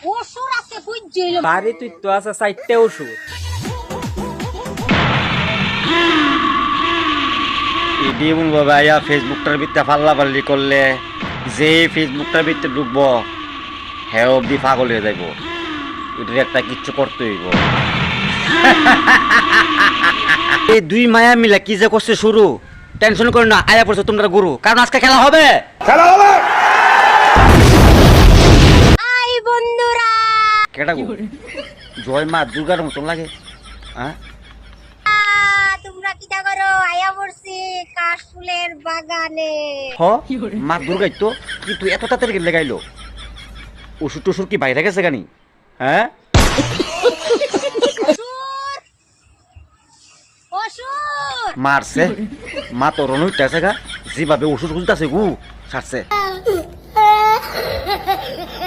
ওষুধ আছে বুঝছিলাম বাড়ি তুই তো আছে 4টে ওষুধ। ইডি বলবো ভাইয়া ফেসবুকটার ভিতরে ফাল্লা পাল্লি করলে যে ফেসবুকটার ভিতরে ঢুকবো হ্যাঁ অব্দি পাগল হয়ে যাইব। এটার একটা কিচ্ছু করতে হইব। এই দুই মায়া মিলা কি যে করছে শুরু, টেনশন করো না, আয়া পড়ছো তোমরা গুরু, কারণ আজকে খেলা হবে। আই বন্ধুরা কেটা গো জয় মা দুর্গার মতন লাগে। হ্যাঁ তোমরা কিটা করো আয়া পড়ছি কাশফুলের বাগানে হ মা দুর্গাই তো, কিন্তু এত তাড়াতাড়ি লেগাইলো। ওষুধ টষুধ কি বাইরে গেছে গানি? হ্যাঁ ওষুধ মারছে মা তো রন হইতেছে গা, যেভাবে ওষুধ খুলতেছে গু সারছে।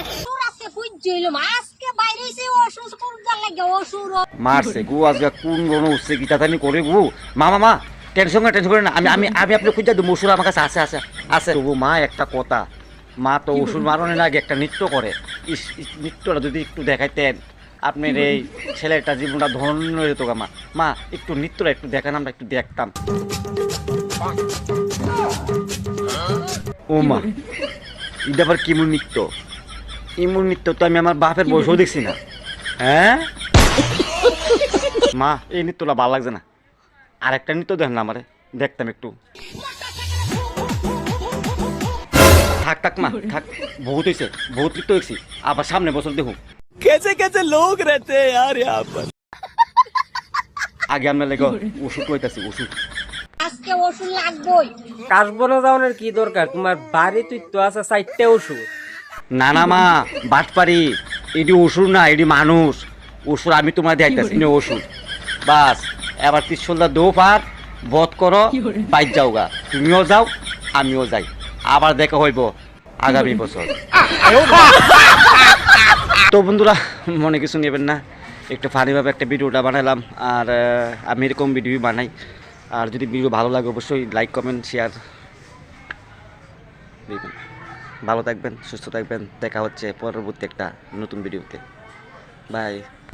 ওষুধ আছে বুঝছিলাম আজকে বাইরে এসে ওষুধ কোনটা লাগে ওষুধ মারছে গু আজকে কোন রন উঠছে কি তাতানি করে গু। মা টেনশন করে না, আমি আমি আমি আপনি খুঁজে দেবো ওষুধ আমার কাছে আছে আছে আছে। তবু মা একটা কথা, মা তো ওষুধ মারণের আগে একটা নৃত্য করে। নৃত্যটা যদি একটু দেখাইতেন আপনার এই ছেলেটা জীবনটা ধন্য হতো গা। মা একটু নৃত্যটা একটু দেখান, আমরা একটু দেখতাম। ও মা এটা আবার কেমন নৃত্য? এমন নৃত্য তো আমি আমার বাপের বয়সেও দেখছি না। হ্যাঁ মা এই নৃত্যটা ভালো লাগছে না, আর একটা নৃত্য দেখেন না আমারে, দেখতাম একটু। থাক মা থাক, বহুত হয়েছে, বহুত নৃত্য দেখছি, আবার সামনে বছর দেখুন। कैसे कैसे लोग रहते हैं यार यहाँ पर। আগে আমরা লেগে ওষুধ কইতাছি ওষুধ। আজকে ওষুধ লাগবেই কাশবনে যাওয়ার কি দরকার, তোমার বাড়ি তুই তো আছে 4টে ওষুধ। না মা বাট পারি, এটি ওষুধ না, এটি মানুষ। ওষুধ আমি তোমার দেখাইতেছি ওষুধ। বাস এবার ত্রিশূলটা দো পার বধ করো, বাইর যাও গা, তুমিও যাও আমিও যাই, আবার দেখা হইব আগামী বছর। তো বন্ধুরা মনে কিছু নেবেন না, একটু ফানিভাবে একটা ভিডিওটা বানালাম, আর আমি এরকম ভিডিও বানাই। আর যদি ভিডিও ভালো লাগে অবশ্যই লাইক কমেন্ট শেয়ার দিবেন। ভালো থাকবেন, সুস্থ থাকবেন, দেখা হচ্ছে পরবর্তী একটা নতুন ভিডিওতে। বাই।